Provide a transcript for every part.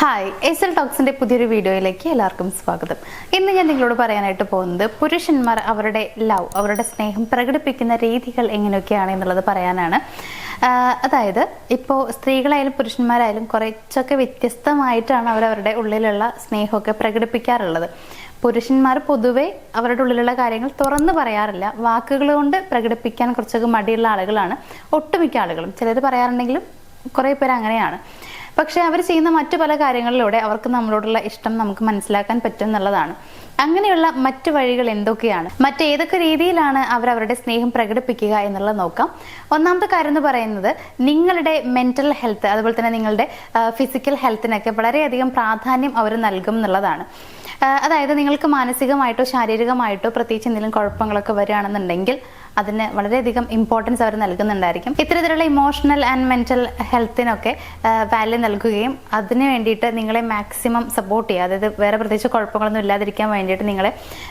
Hi, SL ടോക്സിന്റെ പുതിയൊരു വീഡിയോയിലേക്ക് എല്ലാവർക്കും സ്വാഗതം. ഇന്ന് ഞാൻ നിങ്ങളോട് പറയാനായിട്ട് പോകുന്നത് പുരുഷന്മാർ അവരുടെ അവരുടെ സ്നേഹം പ്രകടിപ്പിക്കുന്ന രീതികൾ എങ്ങനെയൊക്കെയാണ് എന്നുള്ളത് പറയാനാണ്. അതായത് ഇപ്പോൾ സ്ത്രീകളായാലും പുരുഷന്മാരായാലും കുറച്ചൊക്കെ വ്യത്യസ്തമായിട്ടാണ് അവരവരുടെ ഉള്ളിലുള്ള സ്നേഹമൊക്കെ പ്രകടിപ്പിക്കാറുള്ളത്. പുരുഷന്മാർ പൊതുവെ അവരുടെ ഉള്ളിലുള്ള കാര്യങ്ങൾ തുറന്നു പറയാറില്ല, വാക്കുകൾ കൊണ്ട് പ്രകടിപ്പിക്കാൻ കുറച്ചൊക്കെ മടിയുള്ള ആളുകളാണ് ഒട്ടുമിക്ക ആളുകളും. ചിലർ പറയാറുണ്ടെങ്കിലും കുറേ പേര് അങ്ങനെയാണ്. പക്ഷെ അവർ ചെയ്യുന്ന മറ്റു പല കാര്യങ്ങളിലൂടെ അവർക്ക് നമ്മളോടുള്ള ഇഷ്ടം നമുക്ക് മനസ്സിലാക്കാൻ പറ്റും എന്നുള്ളതാണ്. അങ്ങനെയുള്ള മറ്റു വഴികൾ എന്തൊക്കെയാണ്, മറ്റേതൊക്കെ രീതിയിലാണ് അവരവരുടെ സ്നേഹം പ്രകടിപ്പിക്കുക എന്നുള്ളത് നോക്കാം. ഒന്നാമത്തെ കാര്യം എന്ന് പറയുന്നത് നിങ്ങളുടെ മെന്റൽ ഹെൽത്ത്, അതുപോലെ തന്നെ നിങ്ങളുടെ ഫിസിക്കൽ ഹെൽത്തിനൊക്കെ വളരെയധികം പ്രാധാന്യം അവർ നൽകും എന്നുള്ളതാണ്. അതായത് നിങ്ങൾക്ക് മാനസികമായിട്ടോ ശാരീരികമായിട്ടോ പ്രത്യേകിച്ച് എന്തെങ്കിലും കുഴപ്പങ്ങളൊക്കെ വരികയാണെന്നുണ്ടെങ്കിൽ അതിന് വളരെയധികം ഇമ്പോർട്ടൻസ് അവർ നൽകുന്നുണ്ടായിരിക്കും. ഇത്തരത്തിലുള്ള ഇമോഷണൽ ആൻഡ് മെന്റൽ ഹെൽത്തിനൊക്കെ വാല്യൂ നൽകുകയും അതിന് വേണ്ടിയിട്ട് നിങ്ങളെ മാക്സിമം സപ്പോർട്ട് ചെയ്യുക. അതായത് വേറെ പ്രത്യേകിച്ച് കുഴപ്പങ്ങളൊന്നും ഇല്ലാതിരിക്കാൻ വേണ്ടിയിട്ട്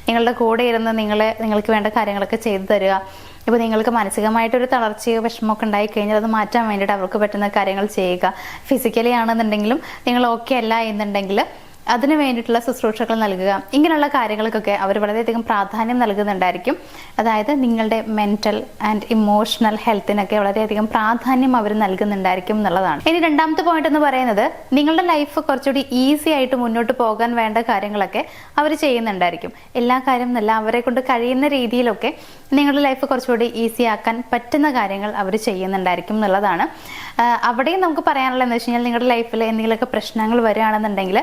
നിങ്ങളുടെ കൂടെ ഇരുന്ന് നിങ്ങൾക്ക് വേണ്ട കാര്യങ്ങളൊക്കെ ചെയ്തു തരിക. ഇപ്പോൾ നിങ്ങൾക്ക് മാനസികമായിട്ടൊരു തളർച്ചയോ വിഷമമൊക്കെ ഉണ്ടായി കഴിഞ്ഞാൽ അത് മാറ്റാൻ വേണ്ടിയിട്ട് അവർക്ക് പറ്റുന്ന കാര്യങ്ങൾ ചെയ്യുക. ഫിസിക്കലി ആണെന്നുണ്ടെങ്കിലും നിങ്ങൾ ഓക്കെ അല്ല എന്നുണ്ടെങ്കിൽ അതിന് വേണ്ടിയിട്ടുള്ള ശുശ്രൂഷകൾ നൽകുക. ഇങ്ങനെയുള്ള കാര്യങ്ങൾക്കൊക്കെ അവർ വളരെയധികം പ്രാധാന്യം നൽകുന്നുണ്ടായിരിക്കും. അതായത് നിങ്ങളുടെ മെന്റൽ ആൻഡ് ഇമോഷണൽ ഹെൽത്തിനൊക്കെ വളരെയധികം പ്രാധാന്യം അവർ നൽകുന്നുണ്ടായിരിക്കും എന്നുള്ളതാണ്. ഇനി രണ്ടാമത്തെ പോയിന്റ് എന്ന് പറയുന്നത് നിങ്ങളുടെ ലൈഫ് കുറച്ചുകൂടി ഈസി ആയിട്ട് മുന്നോട്ട് പോകാൻ വേണ്ട കാര്യങ്ങളൊക്കെ അവർ ചെയ്യുന്നുണ്ടായിരിക്കും. എല്ലാ കാര്യം എന്നല്ല, അവരെ കൊണ്ട് കഴിയുന്ന രീതിയിലൊക്കെ നിങ്ങളുടെ ലൈഫ് കുറച്ചുകൂടി ഈസി ആക്കാൻ പറ്റുന്ന കാര്യങ്ങൾ അവർ ചെയ്യുന്നുണ്ടായിരിക്കും എന്നുള്ളതാണ്. അവിടെയും നമുക്ക് പറയാനുള്ളത് എന്ന് വെച്ച് കഴിഞ്ഞാൽ നിങ്ങളുടെ ലൈഫിൽ എന്തെങ്കിലുമൊക്കെ പ്രശ്നങ്ങൾ വരികയാണെന്നുണ്ടെങ്കിൽ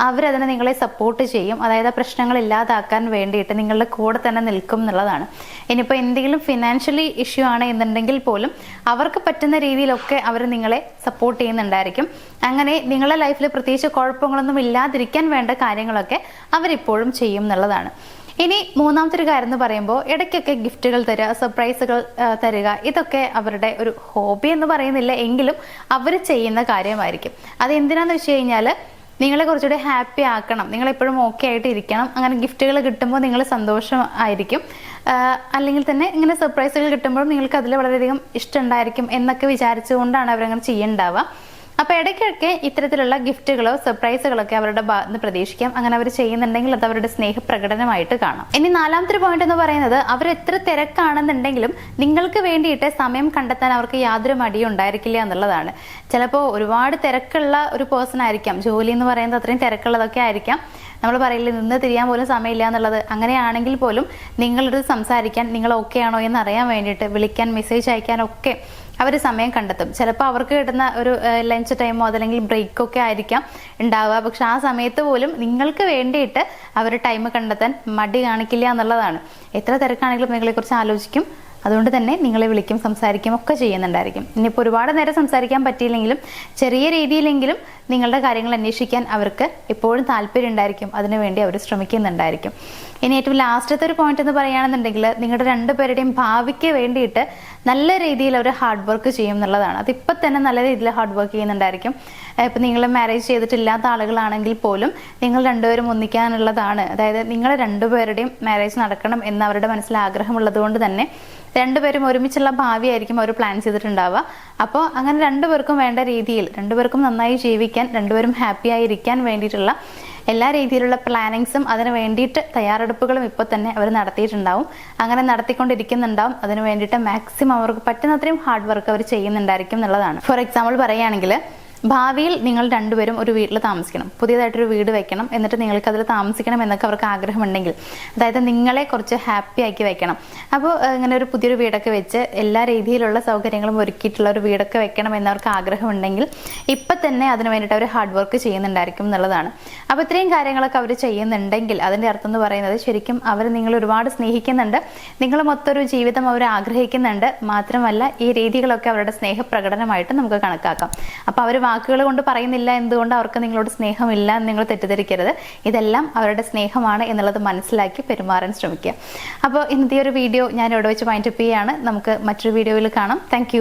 അവരതിനെ നിങ്ങളെ സപ്പോർട്ട് ചെയ്യും. അതായത് ആ പ്രശ്നങ്ങൾ ഇല്ലാതാക്കാൻ വേണ്ടിയിട്ട് നിങ്ങളുടെ കൂടെ തന്നെ നിൽക്കും എന്നുള്ളതാണ്. ഇനിയിപ്പോൾ എന്തെങ്കിലും ഫിനാൻഷ്യലി ഇഷ്യൂ ആണ് എന്നുണ്ടെങ്കിൽ പോലും അവർക്ക് പറ്റുന്ന രീതിയിലൊക്കെ അവർ നിങ്ങളെ സപ്പോർട്ട് ചെയ്യുന്നുണ്ടായിരിക്കും. അങ്ങനെ നിങ്ങളുടെ ലൈഫിൽ പ്രത്യേകിച്ച് കുഴപ്പങ്ങളൊന്നും ഇല്ലാതിരിക്കാൻ വേണ്ട കാര്യങ്ങളൊക്കെ അവരിപ്പോഴും ചെയ്യും എന്നുള്ളതാണ്. ഇനി മൂന്നാമത്തെ ഒരു കാര്യം എന്ന് പറയുമ്പോൾ ഇടയ്ക്കൊക്കെ ഗിഫ്റ്റുകൾ തരിക, സർപ്രൈസുകൾ തരിക. ഇതൊക്കെ അവരുടെ ഒരു ഹോബി എന്ന് പറയുന്നില്ല എങ്കിലും അവർ ചെയ്യുന്ന കാര്യമായിരിക്കും. അത് എന്തിനാന്ന് വെച്ച് കഴിഞ്ഞാൽ നിങ്ങളെ കുറച്ചുകൂടി ഹാപ്പി ആക്കണം, നിങ്ങളെപ്പോഴും ഓക്കെ ആയിട്ട് ഇരിക്കണം. അങ്ങനെ ഗിഫ്റ്റുകൾ കിട്ടുമ്പോൾ നിങ്ങൾ സന്തോഷം ആയിരിക്കും. അല്ലെങ്കിൽ തന്നെ ഇങ്ങനെ സർപ്രൈസുകൾ കിട്ടുമ്പോഴും നിങ്ങൾക്ക് അതിൽ വളരെയധികം ഇഷ്ടമുണ്ടായിരിക്കും എന്നൊക്കെ വിചാരിച്ചുകൊണ്ടാണ് അവരങ്ങനെ ചെയ്യുന്നുണ്ടാവുക. അപ്പോൾ ഇടയ്ക്കൊക്കെ ഇത്തരത്തിലുള്ള ഗിഫ്റ്റുകളോ സർപ്രൈസുകളൊക്കെ അവരുടെ ഭാഗത്ത് നിന്ന് പ്രതീക്ഷിക്കാം. അങ്ങനെ അവർ ചെയ്യുന്നുണ്ടെങ്കിൽ അത് അവരുടെ സ്നേഹപ്രകടനമായിട്ട് കാണാം. ഇനി നാലാമത്തെ പോയിന്റ് എന്ന് പറയുന്നത് അവർ എത്ര തിരക്കാണെന്നുണ്ടെങ്കിലും നിങ്ങൾക്ക് വേണ്ടിയിട്ട് സമയം കണ്ടെത്താൻ അവർക്ക് യാതൊരു മടിയും ഉണ്ടായിരിക്കില്ല എന്നുള്ളതാണ്. ചിലപ്പോൾ ഒരുപാട് തിരക്കുള്ള ഒരു പേഴ്സൺ ആയിരിക്കാം, ജോലി എന്ന് പറയുന്നത് അത്രയും തിരക്കുള്ളതൊക്കെ ആയിരിക്കാം. നമ്മൾ പറയില്ല നിന്ന് തിരിയാൻ പോലും സമയമില്ല എന്നുള്ളത്. അങ്ങനെയാണെങ്കിൽ പോലും നിങ്ങളോട് സംസാരിക്കാൻ, നിങ്ങൾ ഓക്കെ ആണോ എന്ന് അറിയാൻ വേണ്ടിയിട്ട് വിളിക്കാൻ, മെസ്സേജ് അയക്കാനൊക്കെ അവർ സമയം കണ്ടെത്തും. ചിലപ്പോൾ അവർക്ക് കിട്ടുന്ന ഒരു ലഞ്ച് ടൈമോ അതല്ലെങ്കിൽ ബ്രേക്കൊക്കെ ആയിരിക്കാം ഉണ്ടാവുക. പക്ഷെ ആ സമയത്ത് പോലും നിങ്ങൾക്ക് വേണ്ടിയിട്ട് അവർ ടൈം കണ്ടെത്താൻ മടി കാണിക്കില്ല എന്നുള്ളതാണ്. എത്ര തിരക്കാണെങ്കിലും നിങ്ങളെക്കുറിച്ച് ആലോചിക്കും. അതുകൊണ്ട് തന്നെ നിങ്ങളെ വിളിക്കും, സംസാരിക്കും ഒക്കെ ചെയ്യുന്നുണ്ടായിരിക്കും. ഇനിയിപ്പോൾ ഒരുപാട് നേരം സംസാരിക്കാൻ പറ്റിയില്ലെങ്കിലും ചെറിയ രീതിയിലെങ്കിലും നിങ്ങളുടെ കാര്യങ്ങൾ അന്വേഷിക്കാൻ അവർക്ക് എപ്പോഴും താല്പര്യം ഉണ്ടായിരിക്കും. അതിനുവേണ്ടി അവർ ശ്രമിക്കുന്നുണ്ടായിരിക്കും. ഇനി ഏറ്റവും ലാസ്റ്റത്തെ ഒരു പോയിന്റ് എന്ന് പറയുകയാണെന്നുണ്ടെങ്കിൽ നിങ്ങളുടെ രണ്ടുപേരുടെയും ഭാവിക്ക് വേണ്ടിയിട്ട് നല്ല രീതിയിൽ അവർ ഹാർഡ് വർക്ക് ചെയ്യും എന്നുള്ളതാണ്. അതിപ്പോൾ തന്നെ നല്ല രീതിയിൽ ഹാർഡ് വർക്ക് ചെയ്യുന്നുണ്ടായിരിക്കും. ഇപ്പം നിങ്ങൾ മാരേജ് ചെയ്തിട്ടില്ലാത്ത ആളുകളാണെങ്കിൽ പോലും നിങ്ങൾ രണ്ടുപേരും ഒന്നിക്കാനുള്ളതാണ്. അതായത് നിങ്ങൾ രണ്ടുപേരുടെയും മാരേജ് നടക്കണം എന്ന് അവരുടെ മനസ്സിൽ ആഗ്രഹമുള്ളത് കൊണ്ട് തന്നെ രണ്ടുപേരും ഒരുമിച്ചുള്ള ഭാവിയായിരിക്കും അവർ പ്ലാൻ ചെയ്തിട്ടുണ്ടാവുക. അപ്പോൾ അങ്ങനെ രണ്ടുപേർക്കും വേണ്ട രീതിയിൽ, രണ്ടുപേർക്കും നന്നായി ജീവിക്കാൻ, രണ്ടുപേരും ഹാപ്പി ആയിരിക്കാൻ വേണ്ടിയിട്ടുള്ള എല്ലാ രീതിയിലുള്ള പ്ലാനിങ്സും അതിന് വേണ്ടിയിട്ട് തയ്യാറെടുപ്പുകളും ഇപ്പോൾ തന്നെ അവർ നടത്തിയിട്ടുണ്ടാവും. അങ്ങനെ നടത്തിക്കൊണ്ടിരിക്കുന്നുണ്ടാവും. അതിന് വേണ്ടിയിട്ട് മാക്സിമം അവർക്ക് പറ്റുന്നത്രയും ഹാർഡ് വർക്ക് അവർ ചെയ്യുന്നുണ്ടായിരിക്കും എന്നുള്ളതാണ്. ഫോർ എക്സാമ്പിൾ പറയുകയാണെങ്കിൽ ഭാവിയിൽ നിങ്ങൾ രണ്ടുപേരും ഒരു വീട്ടിൽ താമസിക്കണം, പുതിയതായിട്ടൊരു വീട് വെക്കണം, എന്നിട്ട് നിങ്ങൾക്ക് അതിൽ താമസിക്കണം എന്നൊക്കെ അവർക്ക് ആഗ്രഹമുണ്ടെങ്കിൽ, അതായത് നിങ്ങളെ കുറച്ച് ഹാപ്പി ആക്കി വെക്കണം. അപ്പോൾ ഇങ്ങനെ ഒരു പുതിയൊരു വീടൊക്കെ വെച്ച് എല്ലാ രീതിയിലുള്ള സൗകര്യങ്ങളും ഒരുക്കിയിട്ടുള്ള ഒരു വീടൊക്കെ വെക്കണം എന്നവർക്ക് ആഗ്രഹമുണ്ടെങ്കിൽ ഇപ്പം തന്നെ അതിന് വേണ്ടിയിട്ട് അവർ ഹാർഡ് വർക്ക് ചെയ്യുന്നുണ്ടായിരിക്കും എന്നുള്ളതാണ്. അപ്പോൾ ഇത്രയും കാര്യങ്ങളൊക്കെ അവർ ചെയ്യുന്നുണ്ടെങ്കിൽ അതിൻ്റെ അർത്ഥം എന്ന് പറയുന്നത് ശരിക്കും അവർ നിങ്ങൾ ഒരുപാട് സ്നേഹിക്കുന്നുണ്ട്, നിങ്ങൾ മൊത്തമൊരു ജീവിതം അവർ ആഗ്രഹിക്കുന്നുണ്ട്. മാത്രമല്ല ഈ രീതികളൊക്കെ അവരുടെ സ്നേഹപ്രകടനമായിട്ട് നമുക്ക് കണക്കാക്കാം. അപ്പോൾ അവർ വാക്കുകൾ കൊണ്ട് പറയുന്നില്ല എന്തുകൊണ്ട് അവർക്ക് നിങ്ങളോട് സ്നേഹമില്ല എന്ന് നിങ്ങൾ തെറ്റിദ്ധരിക്കരുത്. ഇതെല്ലാം അവരുടെ സ്നേഹമാണ് എന്നുള്ളത് മനസ്സിലാക്കി പെരുമാറാൻ ശ്രമിക്കുക. അപ്പോൾ ഇന്നത്തെ ഒരു വീഡിയോ ഞാൻ ഇവിടെ വെച്ച് വൈൻഡപ്പ് ചെയ്യുകയാണ്. നമുക്ക് മറ്റൊരു വീഡിയോയിൽ കാണാം. Thank you.